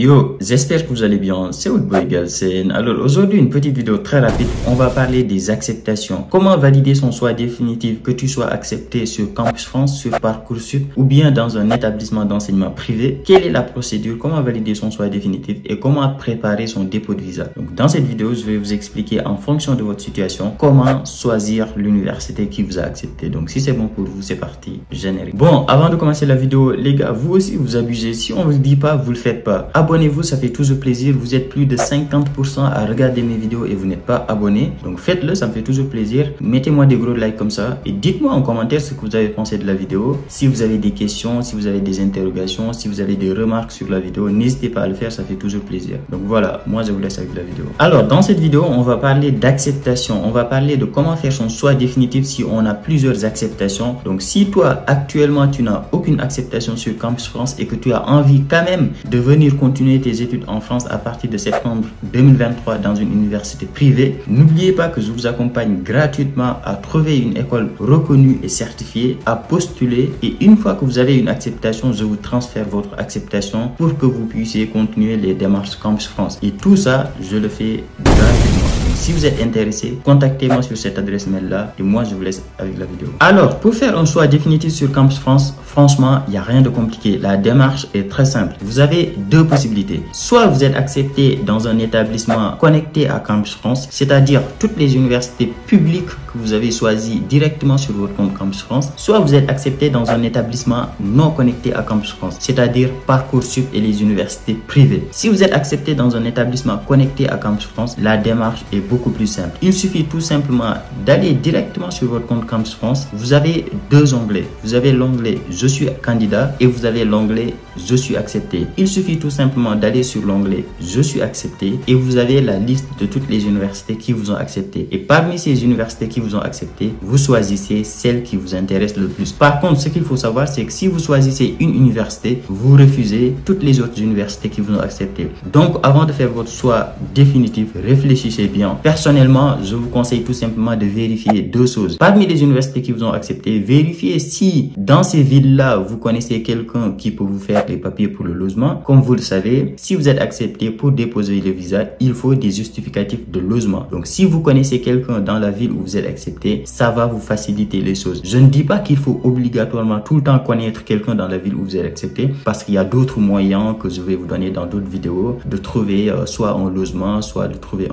Yo, j'espère que vous allez bien, c'est Woodboy Galsen. Alors aujourd'hui, une petite vidéo très rapide, on va parler des acceptations. Comment valider son choix définitif, que tu sois accepté sur Campus France, sur Parcoursup ou bien dans un établissement d'enseignement privé. Quelle est la procédure, comment valider son choix définitif et comment préparer son dépôt de visa. Donc dans cette vidéo, je vais vous expliquer en fonction de votre situation, comment choisir l'université qui vous a accepté. Donc si c'est bon pour vous, c'est parti, générique. Bon, avant de commencer la vidéo, les gars, vous aussi vous abusez. Si on vous le dit pas, vous le faites pas. Abonnez-vous, ça fait toujours plaisir. Vous êtes plus de 50% à regarder mes vidéos et vous n'êtes pas abonné. Donc faites-le, ça me fait toujours plaisir. Mettez-moi des gros likes comme ça et dites-moi en commentaire ce que vous avez pensé de la vidéo. Si vous avez des questions, si vous avez des interrogations, si vous avez des remarques sur la vidéo, n'hésitez pas à le faire, ça fait toujours plaisir. Donc voilà, moi je vous laisse avec la vidéo. Alors dans cette vidéo, on va parler d'acceptation. On va parler de comment faire son choix définitif si on a plusieurs acceptations. Donc si toi actuellement tu n'as aucune acceptation sur Campus France et que tu as envie quand même de venir continuer tes études en France à partir de septembre 2023 dans une université privée, n'oubliez pas que je vous accompagne gratuitement à trouver une école reconnue et certifiée, à postuler, et une fois que vous avez une acceptation, je vous transfère votre acceptation pour que vous puissiez continuer les démarches Campus France. Et tout ça, je le fais gratuitement. Si vous êtes intéressé, contactez-moi sur cette adresse mail là et moi je vous laisse avec la vidéo. Alors, pour faire un choix définitif sur Campus France, franchement, il n'y a rien de compliqué. La démarche est très simple. Vous avez deux possibilités. Soit vous êtes accepté dans un établissement connecté à Campus France, c'est-à-dire toutes les universités publiques que vous avez choisies directement sur votre compte Campus France. Soit vous êtes accepté dans un établissement non connecté à Campus France, c'est-à-dire Parcoursup et les universités privées. Si vous êtes accepté dans un établissement connecté à Campus France, la démarche est beaucoup plus simple. Il suffit tout simplement d'aller directement sur votre compte Campus France. Vous avez deux onglets. Vous avez l'onglet Je suis candidat et vous avez l'onglet Je suis accepté. Il suffit tout simplement d'aller sur l'onglet Je suis accepté et vous avez la liste de toutes les universités qui vous ont accepté. Et parmi ces universités qui vous ont accepté, vous choisissez celle qui vous intéresse le plus. Par contre, ce qu'il faut savoir, c'est que si vous choisissez une université, vous refusez toutes les autres universités qui vous ont accepté. Donc, avant de faire votre choix définitif, réfléchissez bien. Personnellement, je vous conseille tout simplement de vérifier deux choses. Parmi les universités qui vous ont accepté, vérifiez si dans ces villes-là, vous connaissez quelqu'un qui peut vous faire les papiers pour le logement. Comme vous le savez, si vous êtes accepté pour déposer le visa, il faut des justificatifs de logement. Donc, si vous connaissez quelqu'un dans la ville où vous êtes accepté, ça va vous faciliter les choses. Je ne dis pas qu'il faut obligatoirement tout le temps connaître quelqu'un dans la ville où vous êtes accepté, parce qu'il y a d'autres moyens que je vais vous donner dans d'autres vidéos de trouver soit un logement, soit de trouver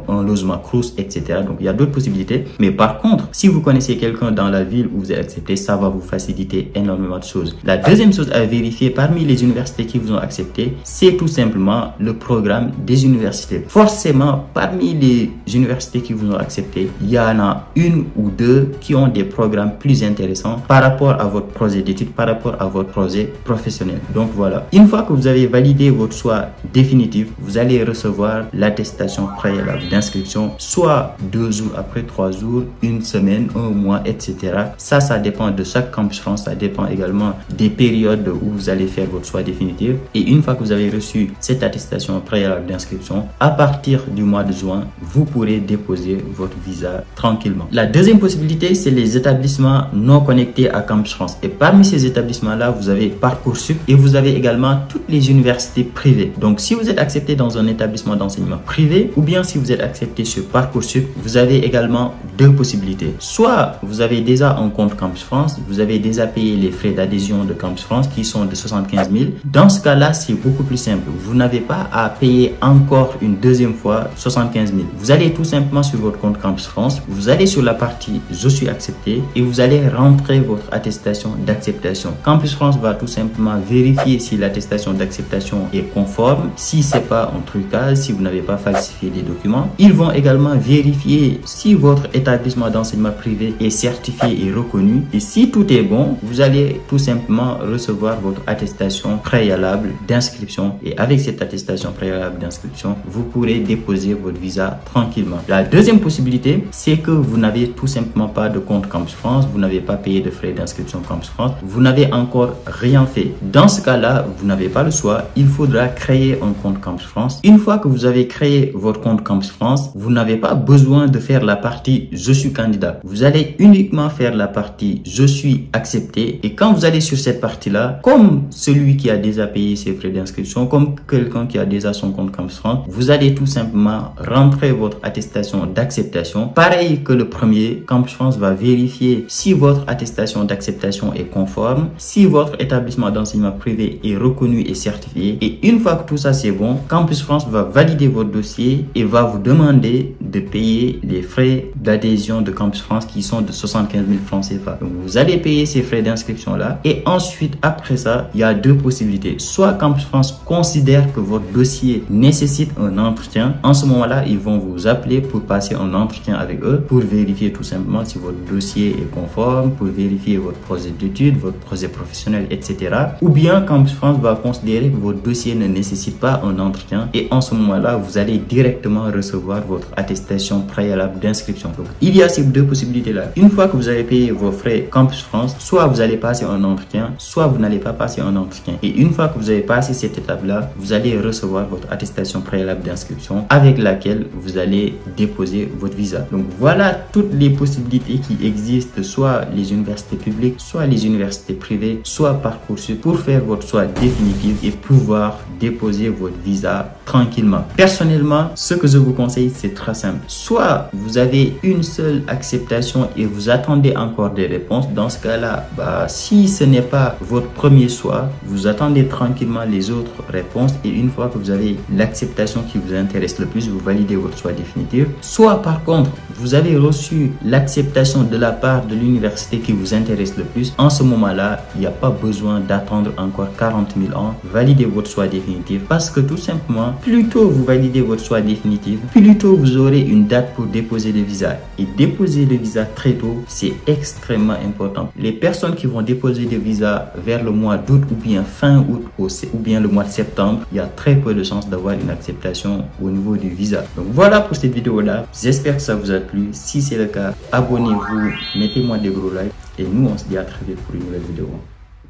un logement Crous, etc. Donc, il y a d'autres possibilités. Mais par contre, si vous connaissez quelqu'un dans la ville où vous êtes accepté, ça va vous faciliter énormément de choses. La deuxième chose à vérifier parmi les universités qui vous ont accepté, c'est tout simplement le programme des universités. Forcément, parmi les universités qui vous ont accepté, il y en a une ou deux qui ont des programmes plus intéressants par rapport à votre projet d'études, par rapport à votre projet professionnel. Donc voilà. Une fois que vous avez validé votre choix définitif, vous allez recevoir l'attestation préalable d'inscription, soit 2 jours après, 3 jours, une semaine, un mois, etc. Ça dépend de chaque Campus France. Ça dépend également des périodes où vous allez faire votre choix définitif. Et une fois que vous avez reçu cette attestation préalable d'inscription, à partir du mois de juin, vous pourrez déposer votre visa tranquillement. La deuxième possibilité, c'est les établissements non connectés à Campus France. Et parmi ces établissements-là, vous avez Parcoursup et vous avez également toutes les universités privées. Donc, si vous êtes accepté dans un établissement d'enseignement privé ou bien si vous êtes accepté sur Parcoursup, vous avez également deux possibilités. Soit vous avez déjà un compte Campus France, vous avez déjà payé les frais d'adhésion de Campus France qui sont de 75 000. Dans ce cas-là, c'est beaucoup plus simple. Vous n'avez pas à payer encore une deuxième fois 75 000. Vous allez tout simplement sur votre compte Campus France, vous allez sur la partie Je suis accepté et vous allez rentrer votre attestation d'acceptation. Campus France va tout simplement vérifier si l'attestation d'acceptation est conforme, si c'est pas un trucage, si vous n'avez pas falsifié les documents. Ils vont également vérifier si votre établissement d'enseignement privé est certifié et reconnu. Et si tout est bon, vous allez tout simplement recevoir votre attestation préalable d'inscription. Et avec cette attestation préalable d'inscription, vous pourrez déposer votre visa tranquillement. La deuxième possibilité, c'est que vous n'avez tout simplement pas de compte Campus France, vous n'avez pas payé de frais d'inscription Campus France, vous n'avez encore rien fait. Dans ce cas-là, vous n'avez pas le choix, il faudra créer un compte Campus France. Une fois que vous avez créé votre compte Campus France, vous n'avez pas besoin de faire la partie Je suis candidat. Vous allez uniquement faire la partie Je suis accepté et quand quand vous allez sur cette partie-là, comme celui qui a déjà payé ses frais d'inscription, comme quelqu'un qui a déjà son compte Campus France, vous allez tout simplement rentrer votre attestation d'acceptation. Pareil que le premier, Campus France va vérifier si votre attestation d'acceptation est conforme, si votre établissement d'enseignement privé est reconnu et certifié. Et une fois que tout ça c'est bon, Campus France va valider votre dossier et va vous demander de payer les frais d'adhésion de Campus France qui sont de 75 000 francs CFA. Donc vous allez payer ces frais d'inscription là et ensuite après ça, il y a deux possibilités. Soit Campus France considère que votre dossier nécessite un entretien. En ce moment-là, ils vont vous appeler pour passer un entretien avec eux pour vérifier tout simplement si votre dossier est conforme, pour vérifier votre projet d'études, votre projet professionnel, etc. Ou bien Campus France va considérer que votre dossier ne nécessite pas un entretien et en ce moment-là, vous allez directement recevoir votre attestation préalable d'inscription. Donc, il y a ces deux possibilités-là. Une fois que vous avez payé vos frais Campus France, soit vous allez passer un entretien, soit vous n'allez pas passer un entretien. Et une fois que vous avez passé cette étape-là, vous allez recevoir votre attestation préalable d'inscription avec laquelle vous allez déposer votre visa. Donc voilà toutes les possibilités qui existent, soit les universités publiques, soit les universités privées, soit Parcoursup, pour faire votre choix définitif et pouvoir déposer votre visa tranquillement. Personnellement, ce que je vous conseille, c'est très simple. Soit vous avez une seule acceptation et vous attendez encore des réponses. Dans ce cas-là, si ce n'est pas votre premier choix, vous attendez tranquillement les autres réponses et une fois que vous avez l'acceptation qui vous intéresse le plus, vous validez votre choix définitif. Soit par contre, vous avez reçu l'acceptation de la part de l'université qui vous intéresse le plus. En ce moment-là, il n'y a pas besoin d'attendre encore 40 000 ans. Validez votre choix définitif parce que tout simplement, plus tôt vous validez votre choix définitif, plus tôt vous aurez une date pour déposer le visa. Et déposer le visa très tôt, c'est extrêmement important. Les personnes qui vont déposer le visa vers le mois d'août ou bien fin août ou bien le mois de septembre, il y a très peu de chances d'avoir une acceptation au niveau du visa. Donc voilà pour cette vidéo-là. J'espère que ça vous a plu. Si c'est le cas, abonnez-vous, mettez-moi des gros likes et nous on se dit à très vite pour une nouvelle vidéo.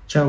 Ciao!